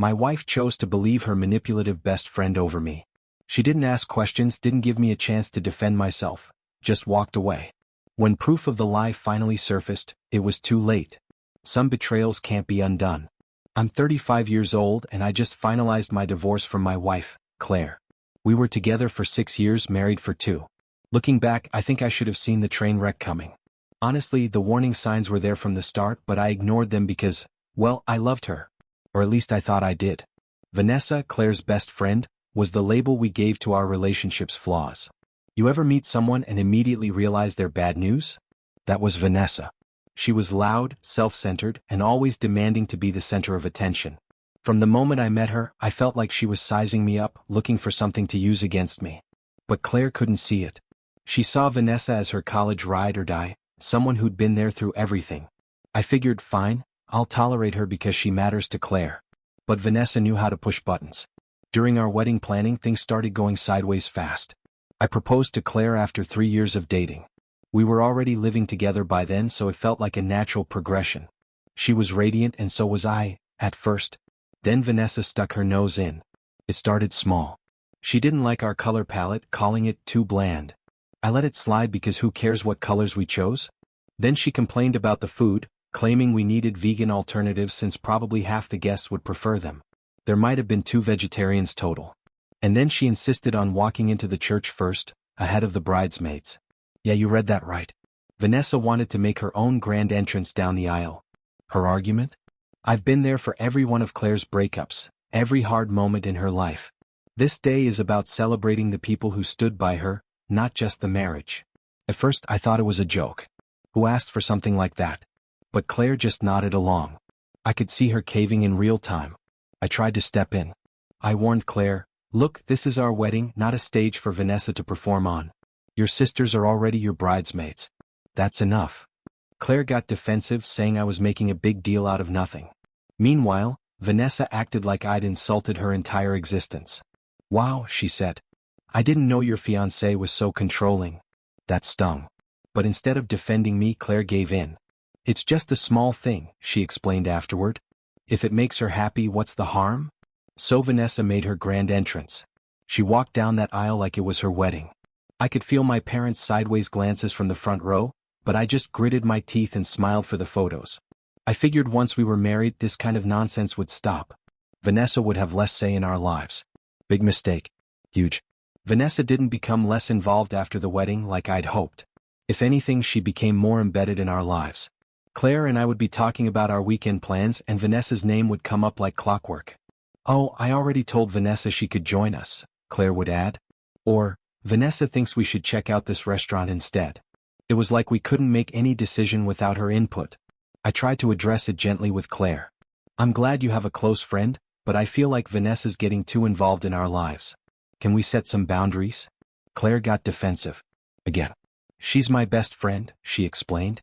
My wife chose to believe her manipulative best friend over me. She didn't ask questions, didn't give me a chance to defend myself, just walked away. When proof of the lie finally surfaced, it was too late. Some betrayals can't be undone. I'm 35 years old and I just finalized my divorce from my wife, Claire. We were together for 6 years, married for 2. Looking back, I think I should have seen the train wreck coming. Honestly, the warning signs were there from the start, but I ignored them because, well, I loved her. Or at least I thought I did. Vanessa, Claire's best friend, was the label we gave to our relationship's flaws. You ever meet someone and immediately realize they're bad news? That was Vanessa. She was loud, self-centered, and always demanding to be the center of attention. From the moment I met her, I felt like she was sizing me up, looking for something to use against me. But Claire couldn't see it. She saw Vanessa as her college ride or die, someone who'd been there through everything. I figured, fine, I'll tolerate her because she matters to Claire. But Vanessa knew how to push buttons. During our wedding planning, things started going sideways fast. I proposed to Claire after 3 years of dating. We were already living together by then, so it felt like a natural progression. She was radiant and so was I, at first. Then Vanessa stuck her nose in. It started small. She didn't like our color palette, calling it too bland. I let it slide because who cares what colors we chose? Then she complained about the food, claiming we needed vegan alternatives since probably half the guests would prefer them. There might have been 2 vegetarians total. And then she insisted on walking into the church first, ahead of the bridesmaids. Yeah, you read that right. Vanessa wanted to make her own grand entrance down the aisle. Her argument? I've been there for every one of Claire's breakups, every hard moment in her life. This day is about celebrating the people who stood by her, not just the marriage. At first I thought it was a joke. Who asked for something like that? But Claire just nodded along. I could see her caving in real time. I tried to step in. I warned Claire, look, this is our wedding, not a stage for Vanessa to perform on. Your sisters are already your bridesmaids. That's enough. Claire got defensive, saying I was making a big deal out of nothing. Meanwhile, Vanessa acted like I'd insulted her entire existence. Wow, she said. I didn't know your fiancé was so controlling. That stung. But instead of defending me, Claire gave in. It's just a small thing, she explained afterward. If it makes her happy, what's the harm? So Vanessa made her grand entrance. She walked down that aisle like it was her wedding. I could feel my parents' sideways glances from the front row, but I just gritted my teeth and smiled for the photos. I figured once we were married, this kind of nonsense would stop. Vanessa would have less say in our lives. Big mistake. Huge. Vanessa didn't become less involved after the wedding like I'd hoped. If anything, she became more embedded in our lives. Claire and I would be talking about our weekend plans and Vanessa's name would come up like clockwork. Oh, I already told Vanessa she could join us, Claire would add. Or, Vanessa thinks we should check out this restaurant instead. It was like we couldn't make any decision without her input. I tried to address it gently with Claire. I'm glad you have a close friend, but I feel like Vanessa's getting too involved in our lives. Can we set some boundaries? Claire got defensive. Again. She's my best friend, she explained.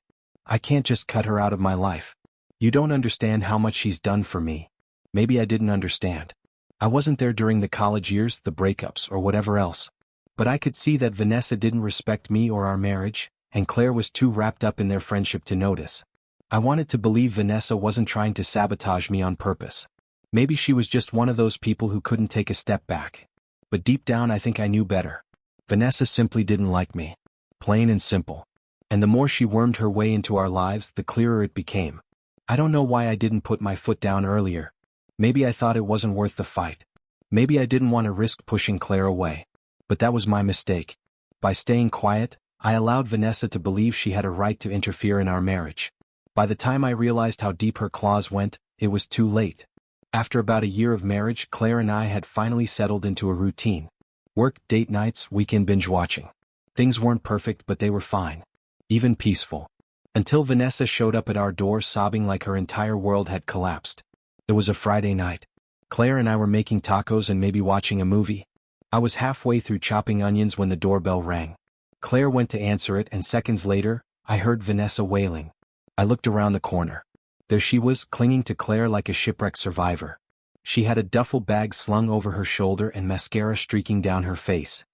I can't just cut her out of my life. You don't understand how much she's done for me. Maybe I didn't understand. I wasn't there during the college years, the breakups, or whatever else. But I could see that Vanessa didn't respect me or our marriage, and Claire was too wrapped up in their friendship to notice. I wanted to believe Vanessa wasn't trying to sabotage me on purpose. Maybe she was just one of those people who couldn't take a step back. But deep down I think I knew better. Vanessa simply didn't like me. Plain and simple. And the more she wormed her way into our lives, the clearer it became. I don't know why I didn't put my foot down earlier. Maybe I thought it wasn't worth the fight. Maybe I didn't want to risk pushing Claire away. But that was my mistake. By staying quiet, I allowed Vanessa to believe she had a right to interfere in our marriage. By the time I realized how deep her claws went, it was too late. After about a year of marriage, Claire and I had finally settled into a routine. Work, date nights, weekend binge watching. Things weren't perfect, but they were fine. Even peaceful. Until Vanessa showed up at our door sobbing like her entire world had collapsed. It was a Friday night. Claire and I were making tacos and maybe watching a movie. I was halfway through chopping onions when the doorbell rang. Claire went to answer it and seconds later, I heard Vanessa wailing. I looked around the corner. There she was, clinging to Claire like a shipwreck survivor. She had a duffel bag slung over her shoulder and mascara streaking down her face.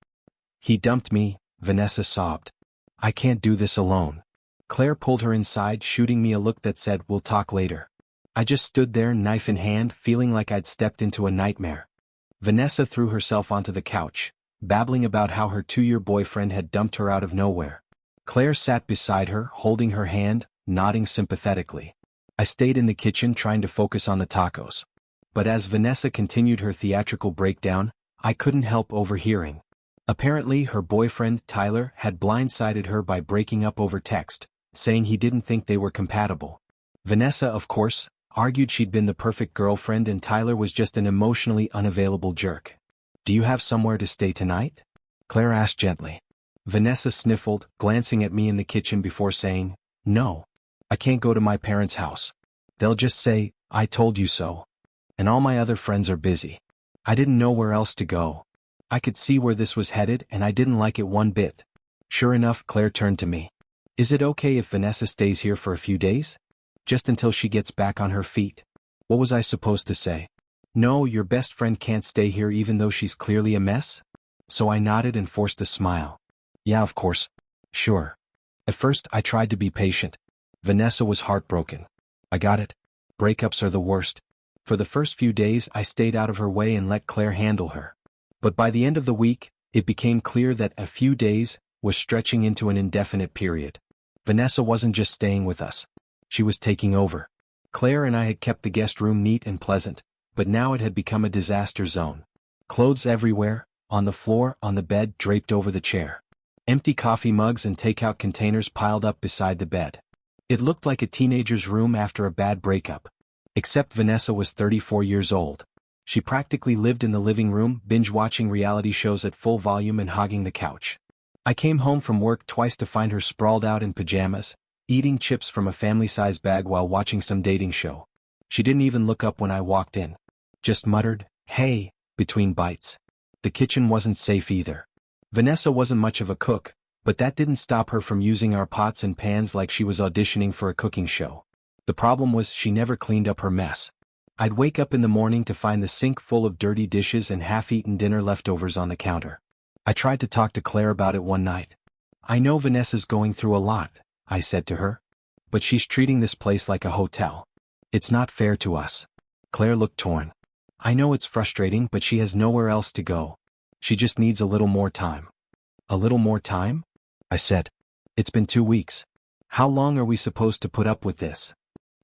He dumped me, Vanessa sobbed. I can't do this alone. Claire pulled her inside, shooting me a look that said, we'll talk later. I just stood there, knife in hand, feeling like I'd stepped into a nightmare. Vanessa threw herself onto the couch, babbling about how her 2-year boyfriend had dumped her out of nowhere. Claire sat beside her, holding her hand, nodding sympathetically. I stayed in the kitchen trying to focus on the tacos. But as Vanessa continued her theatrical breakdown, I couldn't help overhearing. Apparently, her boyfriend, Tyler, had blindsided her by breaking up over text, saying he didn't think they were compatible. Vanessa, of course, argued she'd been the perfect girlfriend and Tyler was just an emotionally unavailable jerk. "Do you have somewhere to stay tonight?" Claire asked gently. Vanessa sniffled, glancing at me in the kitchen before saying, "No. I can't go to my parents' house. They'll just say, 'I told you so.' And all my other friends are busy." I didn't know where else to go. I could see where this was headed and I didn't like it one bit. Sure enough, Claire turned to me. "Is it okay if Vanessa stays here for a few days? Just until she gets back on her feet?" What was I supposed to say? "No, your best friend can't stay here even though she's clearly a mess?" So I nodded and forced a smile. "Yeah, of course. Sure." At first, I tried to be patient. Vanessa was heartbroken. I got it. Breakups are the worst. For the first few days, I stayed out of her way and let Claire handle her. But by the end of the week, it became clear that a few days was stretching into an indefinite period. Vanessa wasn't just staying with us. She was taking over. Claire and I had kept the guest room neat and pleasant, but now it had become a disaster zone. Clothes everywhere, on the floor, on the bed, draped over the chair. Empty coffee mugs and takeout containers piled up beside the bed. It looked like a teenager's room after a bad breakup. Except Vanessa was 34 years old. She practically lived in the living room, binge-watching reality shows at full volume and hogging the couch. I came home from work twice to find her sprawled out in pajamas, eating chips from a family-sized bag while watching some dating show. She didn't even look up when I walked in. Just muttered, "Hey," between bites. The kitchen wasn't safe either. Vanessa wasn't much of a cook, but that didn't stop her from using our pots and pans like she was auditioning for a cooking show. The problem was she never cleaned up her mess. I'd wake up in the morning to find the sink full of dirty dishes and half-eaten dinner leftovers on the counter. I tried to talk to Claire about it one night. "I know Vanessa's going through a lot," I said to her. "But she's treating this place like a hotel. It's not fair to us." Claire looked torn. "I know it's frustrating, but she has nowhere else to go. She just needs a little more time." "A little more time?" I said. "It's been 2 weeks. How long are we supposed to put up with this?"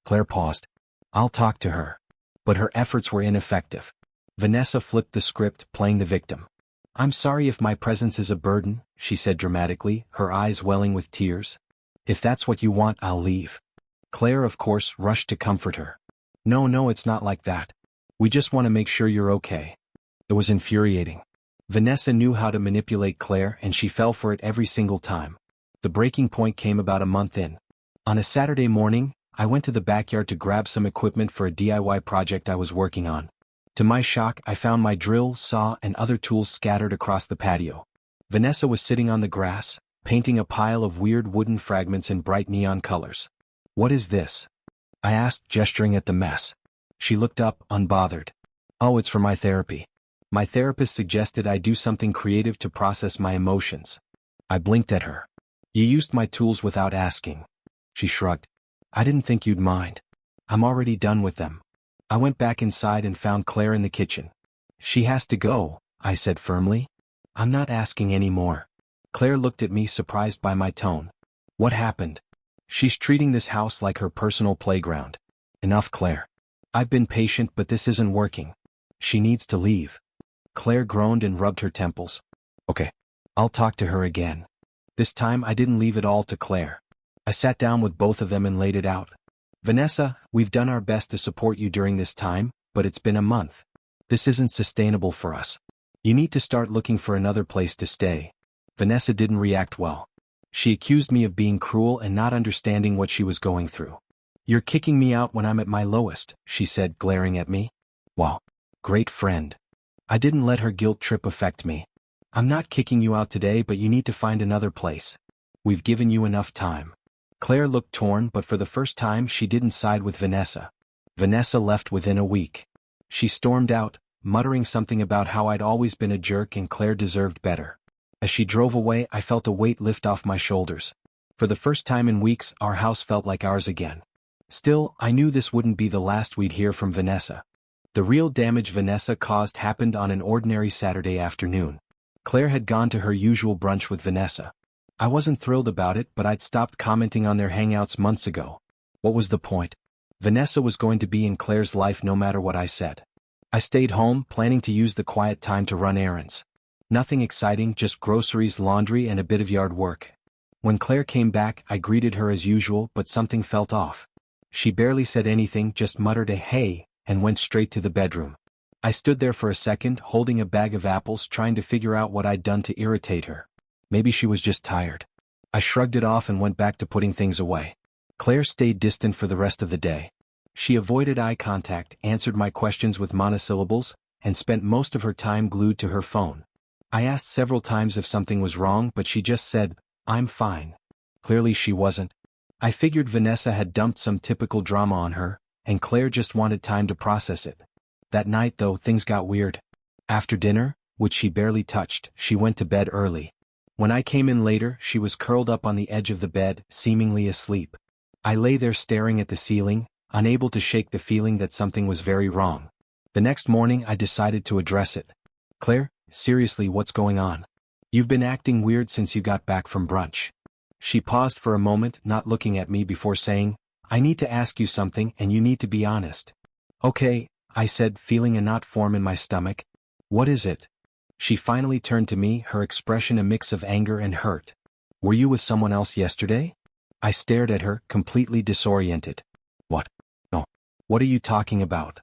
Claire paused. "I'll talk to her." But her efforts were ineffective. Vanessa flipped the script, playing the victim. "I'm sorry if my presence is a burden," she said dramatically, her eyes welling with tears. "If that's what you want, I'll leave." Claire, of course, rushed to comfort her. No, it's not like that. We just want to make sure you're okay." It was infuriating. Vanessa knew how to manipulate Claire and she fell for it every single time. The breaking point came about a month in. On a Saturday morning, I went to the backyard to grab some equipment for a DIY project I was working on. To my shock, I found my drill, saw, and other tools scattered across the patio. Vanessa was sitting on the grass, painting a pile of weird wooden fragments in bright neon colors. "What is this?" I asked, gesturing at the mess. She looked up, unbothered. "Oh, it's for my therapy. My therapist suggested I do something creative to process my emotions." I blinked at her. "You used my tools without asking." She shrugged. "I didn't think you'd mind. I'm already done with them." I went back inside and found Claire in the kitchen. "She has to go," I said firmly. "I'm not asking any more." Claire looked at me, surprised by my tone. "What happened?" "She's treating this house like her personal playground." "Enough, Claire. I've been patient, but this isn't working. She needs to leave." Claire groaned and rubbed her temples. "Okay. I'll talk to her again." This time I didn't leave it all to Claire. I sat down with both of them and laid it out. "Vanessa, we've done our best to support you during this time, but it's been a month. This isn't sustainable for us. You need to start looking for another place to stay." Vanessa didn't react well. She accused me of being cruel and not understanding what she was going through. "You're kicking me out when I'm at my lowest," she said, glaring at me. "Well, great friend." I didn't let her guilt trip affect me. "I'm not kicking you out today, but you need to find another place. We've given you enough time." Claire looked torn, but for the first time she didn't side with Vanessa. Vanessa left within a week. She stormed out, muttering something about how I'd always been a jerk and Claire deserved better. As she drove away, I felt a weight lift off my shoulders. For the first time in weeks, our house felt like ours again. Still, I knew this wouldn't be the last we'd hear from Vanessa. The real damage Vanessa caused happened on an ordinary Saturday afternoon. Claire had gone to her usual brunch with Vanessa. I wasn't thrilled about it, but I'd stopped commenting on their hangouts months ago. What was the point? Vanessa was going to be in Claire's life no matter what I said. I stayed home, planning to use the quiet time to run errands. Nothing exciting, just groceries, laundry, and a bit of yard work. When Claire came back, I greeted her as usual, but something felt off. She barely said anything, just muttered a "hey," and went straight to the bedroom. I stood there for a second, holding a bag of apples, trying to figure out what I'd done to irritate her. Maybe she was just tired. I shrugged it off and went back to putting things away. Claire stayed distant for the rest of the day. She avoided eye contact, answered my questions with monosyllables, and spent most of her time glued to her phone. I asked several times if something was wrong, but she just said, "I'm fine." Clearly she wasn't. I figured Vanessa had dumped some typical drama on her, and Claire just wanted time to process it. That night, though, things got weird. After dinner, which she barely touched, she went to bed early. When I came in later, she was curled up on the edge of the bed, seemingly asleep. I lay there staring at the ceiling, unable to shake the feeling that something was very wrong. The next morning I decided to address it. "Claire, seriously, what's going on? You've been acting weird since you got back from brunch." She paused for a moment, not looking at me, before saying, "I need to ask you something, and you need to be honest." "Okay," I said, feeling a knot form in my stomach. "What is it?" She finally turned to me, her expression a mix of anger and hurt. "Were you with someone else yesterday?" I stared at her, completely disoriented. "What? No. What are you talking about?"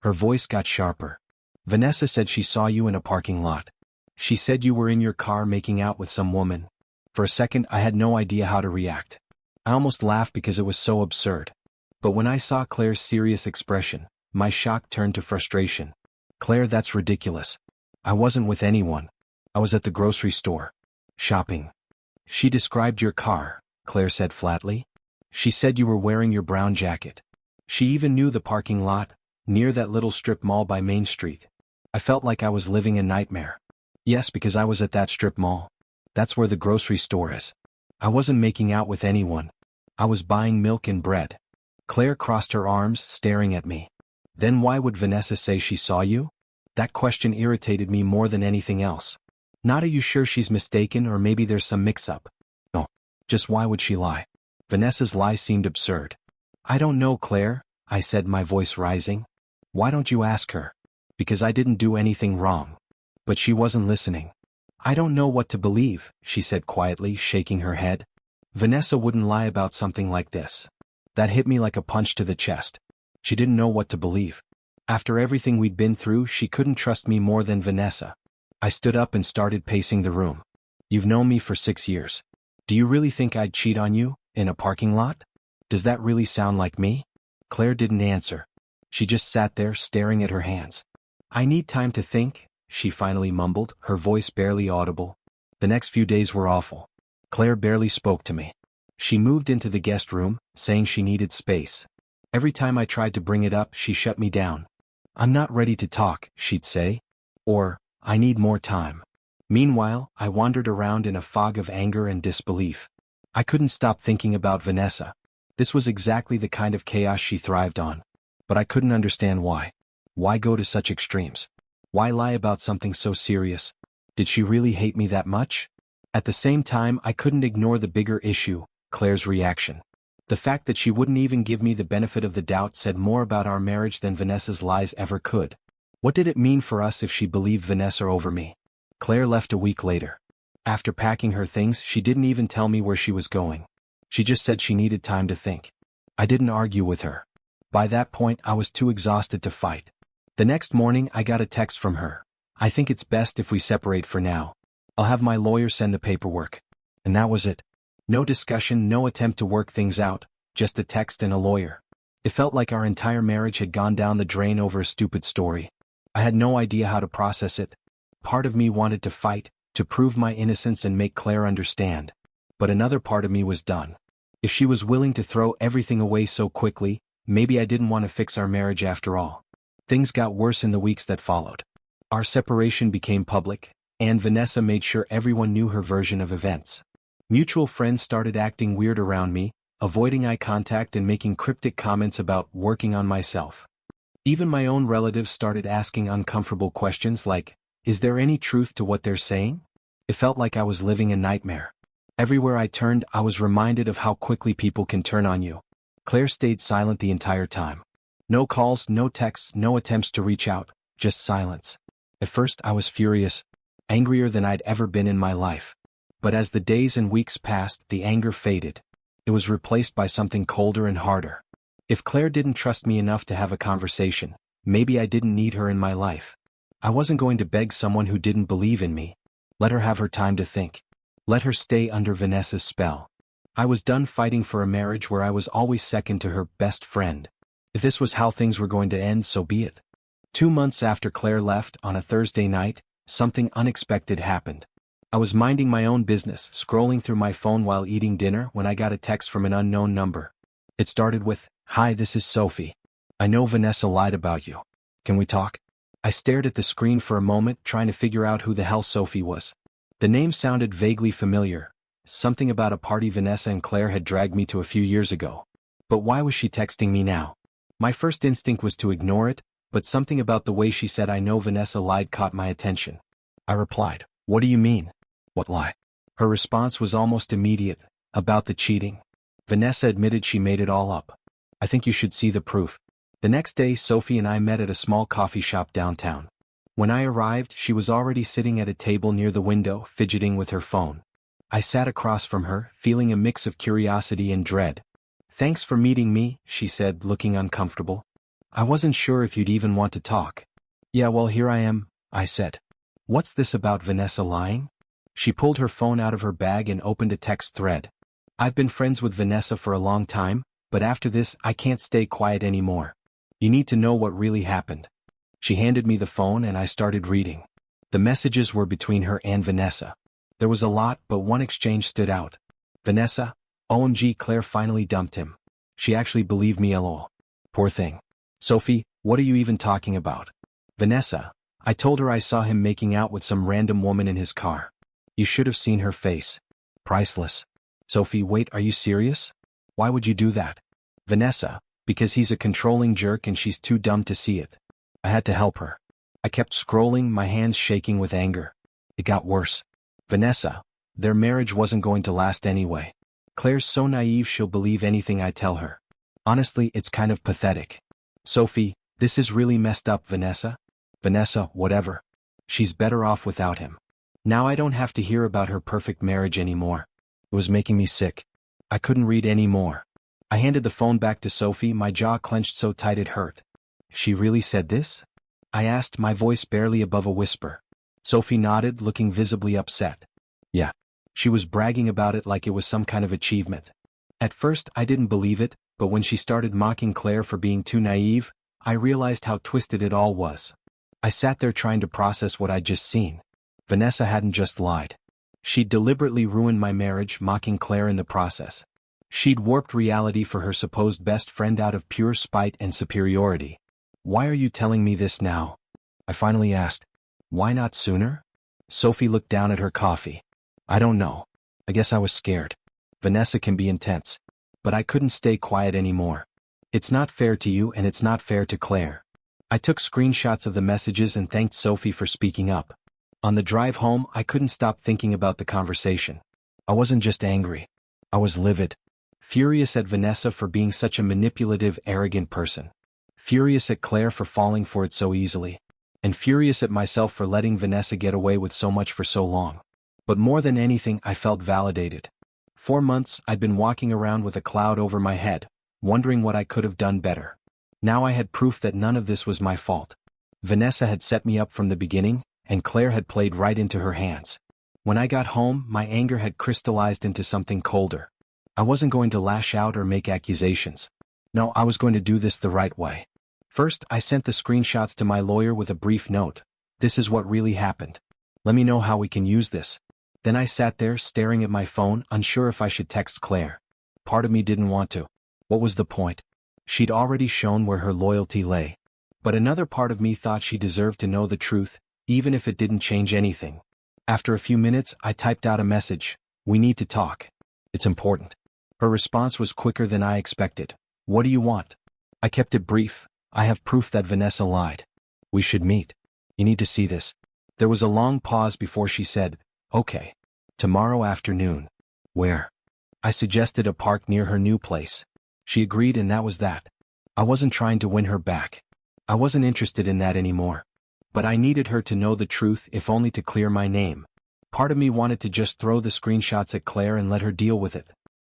Her voice got sharper. "Vanessa said she saw you in a parking lot. She said you were in your car making out with some woman." For a second I had no idea how to react. I almost laughed because it was so absurd. But when I saw Claire's serious expression, my shock turned to frustration. "Claire, that's ridiculous. I wasn't with anyone. I was at the grocery store. Shopping." "She described your car," Claire said flatly. "She said you were wearing your brown jacket. She even knew the parking lot, near that little strip mall by Main Street." I felt like I was living a nightmare. Yes, because I was at that strip mall. That's where the grocery store is. I wasn't making out with anyone. I was buying milk and bread. Claire crossed her arms, staring at me. "Then why would Vanessa say she saw you?" That question irritated me more than anything else. Not, "Are you sure she's mistaken, or maybe there's some mix-up?" No. Just why would she lie? Vanessa's lie seemed absurd. "I don't know, Claire," I said, my voice rising. "Why don't you ask her?" "Because I didn't do anything wrong." But she wasn't listening. "I don't know what to believe," she said quietly, shaking her head. Vanessa wouldn't lie about something like this. That hit me like a punch to the chest. She didn't know what to believe. After everything we'd been through, she couldn't trust me more than Vanessa. I stood up and started pacing the room. "You've known me for 6 years. Do you really think I'd cheat on you, in a parking lot? Does that really sound like me?" Claire didn't answer. She just sat there, staring at her hands. "I need time to think," she finally mumbled, her voice barely audible. The next few days were awful. Claire barely spoke to me. She moved into the guest room, saying she needed space. Every time I tried to bring it up, she shut me down. "I'm not ready to talk," she'd say. Or, "I need more time." Meanwhile, I wandered around in a fog of anger and disbelief. I couldn't stop thinking about Vanessa. This was exactly the kind of chaos she thrived on. But I couldn't understand why. Why go to such extremes? Why lie about something so serious? Did she really hate me that much? At the same time, I couldn't ignore the bigger issue, Claire's reaction. The fact that she wouldn't even give me the benefit of the doubt said more about our marriage than Vanessa's lies ever could. What did it mean for us if she believed Vanessa over me? Claire left a week later. After packing her things, she didn't even tell me where she was going. She just said she needed time to think. I didn't argue with her. By that point, I was too exhausted to fight. The next morning, I got a text from her. "I think it's best if we separate for now. I'll have my lawyer send the paperwork." And that was it. No discussion, no attempt to work things out, just a text and a lawyer. It felt like our entire marriage had gone down the drain over a stupid story. I had no idea how to process it. Part of me wanted to fight, to prove my innocence and make Claire understand. But another part of me was done. If she was willing to throw everything away so quickly, maybe I didn't want to fix our marriage after all. Things got worse in the weeks that followed. Our separation became public, and Vanessa made sure everyone knew her version of events. Mutual friends started acting weird around me, avoiding eye contact and making cryptic comments about working on myself. Even my own relatives started asking uncomfortable questions like, "Is there any truth to what they're saying?" It felt like I was living a nightmare. Everywhere I turned, I was reminded of how quickly people can turn on you. Claire stayed silent the entire time. No calls, no texts, no attempts to reach out, just silence. At first I was furious, angrier than I'd ever been in my life. But as the days and weeks passed, the anger faded. It was replaced by something colder and harder. If Claire didn't trust me enough to have a conversation, maybe I didn't need her in my life. I wasn't going to beg someone who didn't believe in me. Let her have her time to think. Let her stay under Vanessa's spell. I was done fighting for a marriage where I was always second to her best friend. If this was how things were going to end, so be it. 2 months after Claire left, on a Thursday night, something unexpected happened. I was minding my own business, scrolling through my phone while eating dinner when I got a text from an unknown number. It started with, "Hi, this is Sophie. I know Vanessa lied about you. Can we talk?" I stared at the screen for a moment, trying to figure out who the hell Sophie was. The name sounded vaguely familiar, something about a party Vanessa and Claire had dragged me to a few years ago. But why was she texting me now? My first instinct was to ignore it, but something about the way she said "I know Vanessa lied" caught my attention. I replied, "What do you mean? What lie?" Her response was almost immediate, "About the cheating. Vanessa admitted she made it all up. I think you should see the proof." The next day, Sophie and I met at a small coffee shop downtown. When I arrived, she was already sitting at a table near the window, fidgeting with her phone. I sat across from her, feeling a mix of curiosity and dread. "Thanks for meeting me," she said, looking uncomfortable. "I wasn't sure if you'd even want to talk." "Yeah, well, here I am," I said. "What's this about Vanessa lying?" She pulled her phone out of her bag and opened a text thread. "I've been friends with Vanessa for a long time, but after this, I can't stay quiet anymore. You need to know what really happened." She handed me the phone and I started reading. The messages were between her and Vanessa. There was a lot, but one exchange stood out. "Vanessa, OMG, Claire finally dumped him. She actually believed me, lol. Poor thing. Sophie, what are you even talking about? Vanessa, I told her I saw him making out with some random woman in his car. You should have seen her face. Priceless. Sophie, wait, are you serious? Why would you do that? Vanessa, because he's a controlling jerk and she's too dumb to see it. I had to help her." I kept scrolling, my hands shaking with anger. It got worse. "Vanessa, their marriage wasn't going to last anyway. Claire's so naive she'll believe anything I tell her. Honestly, it's kind of pathetic. Sophie, this is really messed up, Vanessa. Vanessa, whatever. She's better off without him. Now I don't have to hear about her perfect marriage anymore." It was making me sick. I couldn't read any more. I handed the phone back to Sophie, my jaw clenched so tight it hurt. "She really said this?" I asked, my voice barely above a whisper. Sophie nodded, looking visibly upset. "Yeah. She was bragging about it like it was some kind of achievement. At first I didn't believe it, but when she started mocking Claire for being too naive, I realized how twisted it all was. I sat there trying to process what I'd just seen. Vanessa hadn't just lied. She'd deliberately ruined my marriage, mocking Claire in the process. She'd warped reality for her supposed best friend out of pure spite and superiority. "Why are you telling me this now?" I finally asked. "Why not sooner?" Sophie looked down at her coffee. "I don't know. I guess I was scared. Vanessa can be intense. But I couldn't stay quiet anymore. It's not fair to you and it's not fair to Claire." I took screenshots of the messages and thanked Sophie for speaking up. On the drive home, I couldn't stop thinking about the conversation. I wasn't just angry. I was livid. Furious at Vanessa for being such a manipulative, arrogant person. Furious at Claire for falling for it so easily. And furious at myself for letting Vanessa get away with so much for so long. But more than anything, I felt validated. 4 months, I'd been walking around with a cloud over my head, wondering what I could have done better. Now I had proof that none of this was my fault. Vanessa had set me up from the beginning, and Claire had played right into her hands. When I got home, my anger had crystallized into something colder. I wasn't going to lash out or make accusations. No, I was going to do this the right way. First, I sent the screenshots to my lawyer with a brief note. "This is what really happened. Let me know how we can use this." Then I sat there staring at my phone, unsure if I should text Claire. Part of me didn't want to. What was the point? She'd already shown where her loyalty lay. But another part of me thought she deserved to know the truth, even if it didn't change anything. After a few minutes, I typed out a message. "We need to talk. It's important." Her response was quicker than I expected. What do you want? I kept it brief. I have proof that Vanessa lied. We should meet. You need to see this. There was a long pause before she said, okay. Tomorrow afternoon. Where? I suggested a park near her new place. She agreed and that was that. I wasn't trying to win her back. I wasn't interested in that anymore. But I needed her to know the truth if only to clear my name. Part of me wanted to just throw the screenshots at Claire and let her deal with it.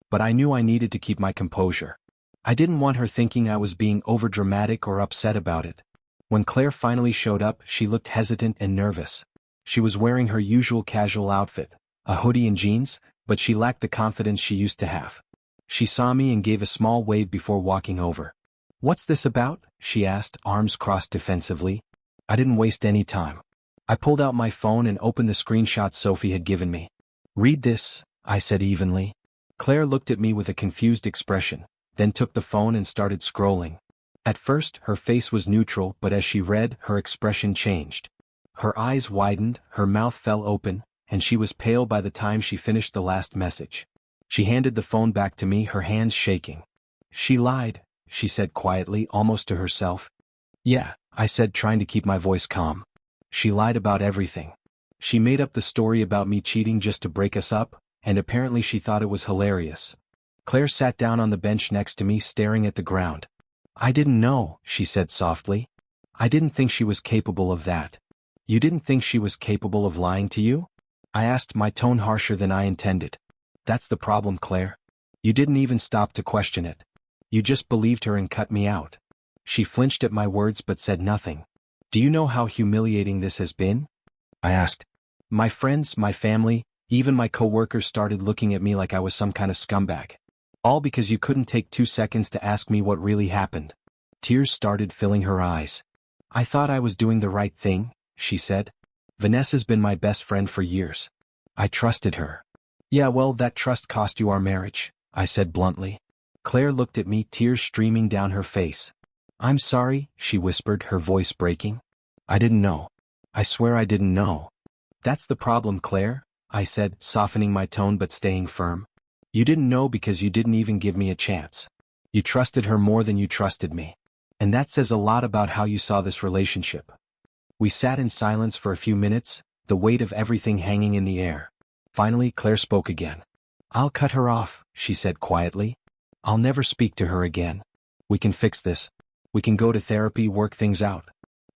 But I knew I needed to keep my composure. I didn't want her thinking I was being overdramatic or upset about it. When Claire finally showed up, she looked hesitant and nervous. She was wearing her usual casual outfit, a hoodie and jeans, but she lacked the confidence she used to have. She saw me and gave a small wave before walking over. What's this about? She asked, arms crossed defensively. I didn't waste any time. I pulled out my phone and opened the screenshots Sophie had given me. Read this, I said evenly. Claire looked at me with a confused expression, then took the phone and started scrolling. At first, her face was neutral, but as she read, her expression changed. Her eyes widened, her mouth fell open, and she was pale by the time she finished the last message. She handed the phone back to me, her hands shaking. She lied, she said quietly, almost to herself. Yeah, I said, trying to keep my voice calm. She lied about everything. She made up the story about me cheating just to break us up, and apparently she thought it was hilarious. Claire sat down on the bench next to me, staring at the ground. I didn't know, she said softly. I didn't think she was capable of that. You didn't think she was capable of lying to you? I asked, my tone harsher than I intended. That's the problem, Claire. You didn't even stop to question it. You just believed her and cut me out. She flinched at my words but said nothing. Do you know how humiliating this has been? I asked. My friends, my family, even my coworkers started looking at me like I was some kind of scumbag. All because you couldn't take 2 seconds to ask me what really happened. Tears started filling her eyes. I thought I was doing the right thing, she said. Vanessa's been my best friend for years. I trusted her. Yeah, well, that trust cost you our marriage, I said bluntly. Claire looked at me, tears streaming down her face. I'm sorry, she whispered, her voice breaking. I didn't know. I swear I didn't know. That's the problem, Claire, I said, softening my tone but staying firm. You didn't know because you didn't even give me a chance. You trusted her more than you trusted me. And that says a lot about how you saw this relationship. We sat in silence for a few minutes, the weight of everything hanging in the air. Finally, Claire spoke again. I'll cut her off, she said quietly. I'll never speak to her again. We can fix this. We can go to therapy, work things out.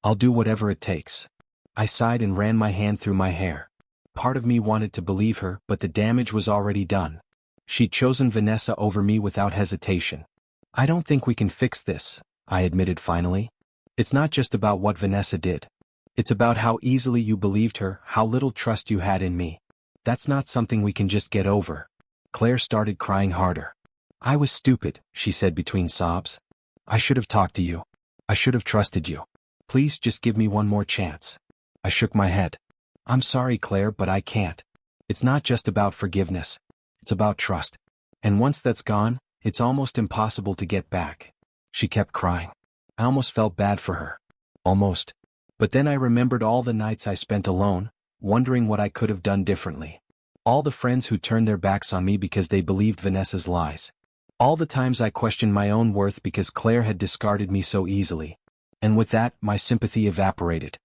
I'll do whatever it takes. I sighed and ran my hand through my hair. Part of me wanted to believe her, but the damage was already done. She'd chosen Vanessa over me without hesitation. I don't think we can fix this, I admitted finally. It's not just about what Vanessa did. It's about how easily you believed her, how little trust you had in me. That's not something we can just get over. Claire started crying harder. I was stupid, she said between sobs. I should have talked to you. I should have trusted you. Please just give me one more chance. I shook my head. I'm sorry, Claire, but I can't. It's not just about forgiveness. It's about trust. And once that's gone, it's almost impossible to get back. She kept crying. I almost felt bad for her. Almost. But then I remembered all the nights I spent alone, wondering what I could have done differently. All the friends who turned their backs on me because they believed Vanessa's lies. All the times I questioned my own worth because Claire had discarded me so easily. And with that, my sympathy evaporated.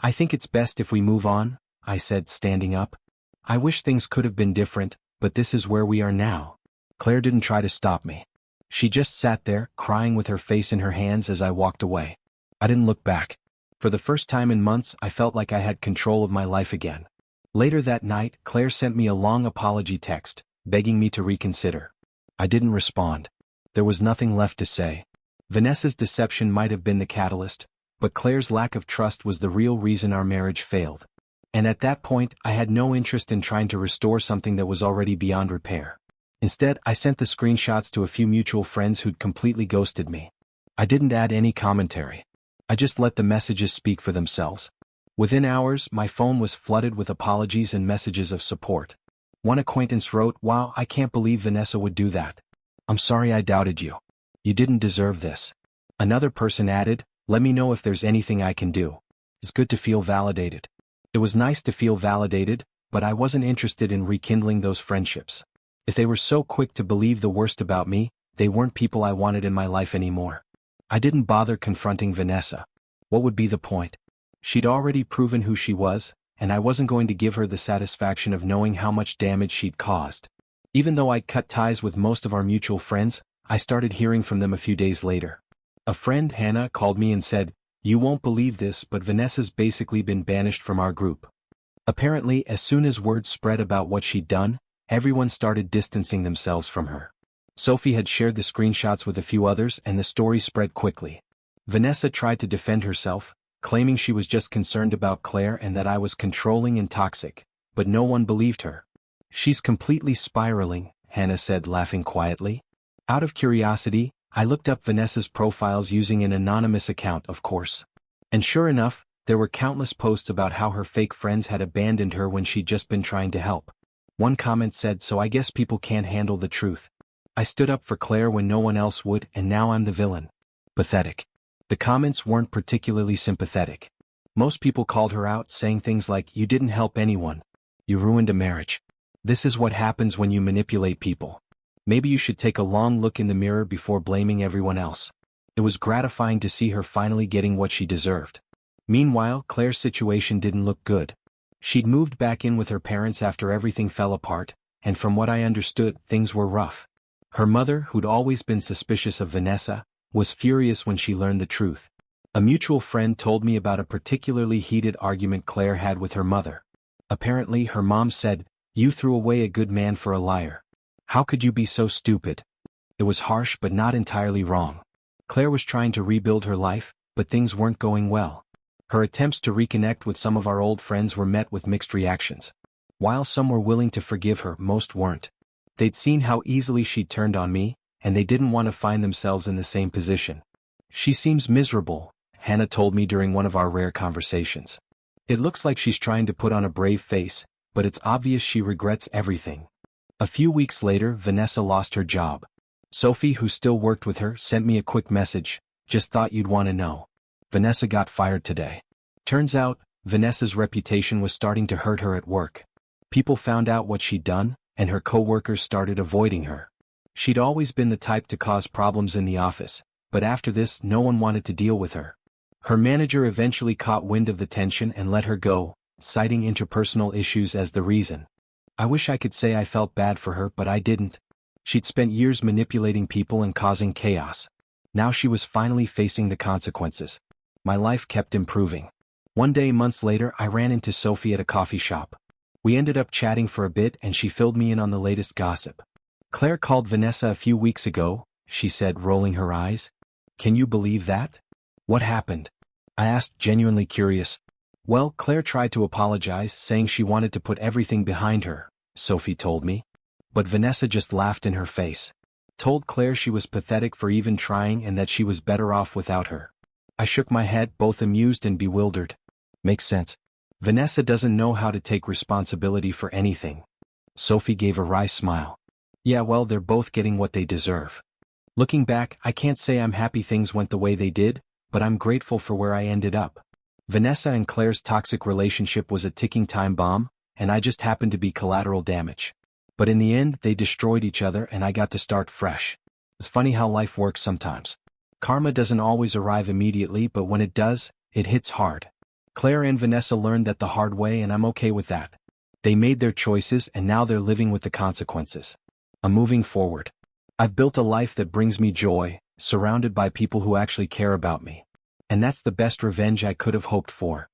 I think it's best if we move on, I said, standing up. I wish things could have been different, but this is where we are now. Claire didn't try to stop me. She just sat there, crying with her face in her hands as I walked away. I didn't look back. For the first time in months, I felt like I had control of my life again. Later that night, Claire sent me a long apology text, begging me to reconsider. I didn't respond. There was nothing left to say. Vanessa's deception might have been the catalyst, but Claire's lack of trust was the real reason our marriage failed. And at that point, I had no interest in trying to restore something that was already beyond repair. Instead, I sent the screenshots to a few mutual friends who'd completely ghosted me. I didn't add any commentary. I just let the messages speak for themselves. Within hours, my phone was flooded with apologies and messages of support. One acquaintance wrote, "Wow, I can't believe Vanessa would do that. I'm sorry I doubted you. You didn't deserve this." Another person added, "Let me know if there's anything I can do. It's good to feel validated." It was nice to feel validated, but I wasn't interested in rekindling those friendships. If they were so quick to believe the worst about me, they weren't people I wanted in my life anymore. I didn't bother confronting Vanessa. What would be the point? She'd already proven who she was, and I wasn't going to give her the satisfaction of knowing how much damage she'd caused. Even though I'd cut ties with most of our mutual friends, I started hearing from them a few days later. A friend, Hannah, called me and said, "You won't believe this, but Vanessa's basically been banished from our group." Apparently, as soon as word spread about what she'd done, everyone started distancing themselves from her. Sophie had shared the screenshots with a few others and the story spread quickly. Vanessa tried to defend herself, claiming she was just concerned about Claire and that I was controlling and toxic, but no one believed her. "She's completely spiraling," Hannah said, laughing quietly. Out of curiosity, I looked up Vanessa's profiles using an anonymous account, of course. And sure enough, there were countless posts about how her fake friends had abandoned her when she'd just been trying to help. One comment said, "So I guess people can't handle the truth. I stood up for Claire when no one else would, and now I'm the villain." Pathetic. The comments weren't particularly sympathetic. Most people called her out, saying things like, "You didn't help anyone. You ruined a marriage. This is what happens when you manipulate people. Maybe you should take a long look in the mirror before blaming everyone else." It was gratifying to see her finally getting what she deserved. Meanwhile, Claire's situation didn't look good. She'd moved back in with her parents after everything fell apart, and from what I understood, things were rough. Her mother, who'd always been suspicious of Vanessa, was furious when she learned the truth. A mutual friend told me about a particularly heated argument Claire had with her mother. Apparently, her mom said, "You threw away a good man for a liar. How could you be so stupid?" It was harsh but not entirely wrong. Claire was trying to rebuild her life, but things weren't going well. Her attempts to reconnect with some of our old friends were met with mixed reactions. While some were willing to forgive her, most weren't. They'd seen how easily she'd turned on me, and they didn't want to find themselves in the same position. "She seems miserable," Hannah told me during one of our rare conversations. "It looks like she's trying to put on a brave face, but it's obvious she regrets everything." A few weeks later, Vanessa lost her job. Sophie, who still worked with her, sent me a quick message, "Just thought you'd want to know. Vanessa got fired today." Turns out, Vanessa's reputation was starting to hurt her at work. People found out what she'd done, and her co-workers started avoiding her. She'd always been the type to cause problems in the office, but after this no one wanted to deal with her. Her manager eventually caught wind of the tension and let her go, citing interpersonal issues as the reason. I wish I could say I felt bad for her, but I didn't. She'd spent years manipulating people and causing chaos. Now she was finally facing the consequences. My life kept improving. One day months later, I ran into Sophie at a coffee shop. We ended up chatting for a bit and she filled me in on the latest gossip. "Claire called Vanessa a few weeks ago," she said, rolling her eyes. "Can you believe that?" "What happened?" I asked, genuinely curious. "Well, Claire tried to apologize, saying she wanted to put everything behind her," Sophie told me. "But Vanessa just laughed in her face. Told Claire she was pathetic for even trying and that she was better off without her." I shook my head, both amused and bewildered. "Makes sense. Vanessa doesn't know how to take responsibility for anything." Sophie gave a wry smile. "Yeah, well, they're both getting what they deserve." Looking back, I can't say I'm happy things went the way they did, but I'm grateful for where I ended up. Vanessa and Claire's toxic relationship was a ticking time bomb, and I just happened to be collateral damage. But in the end, they destroyed each other and I got to start fresh. It's funny how life works sometimes. Karma doesn't always arrive immediately, but when it does, it hits hard. Claire and Vanessa learned that the hard way, and I'm okay with that. They made their choices and now they're living with the consequences. I'm moving forward. I've built a life that brings me joy, surrounded by people who actually care about me. And that's the best revenge I could have hoped for.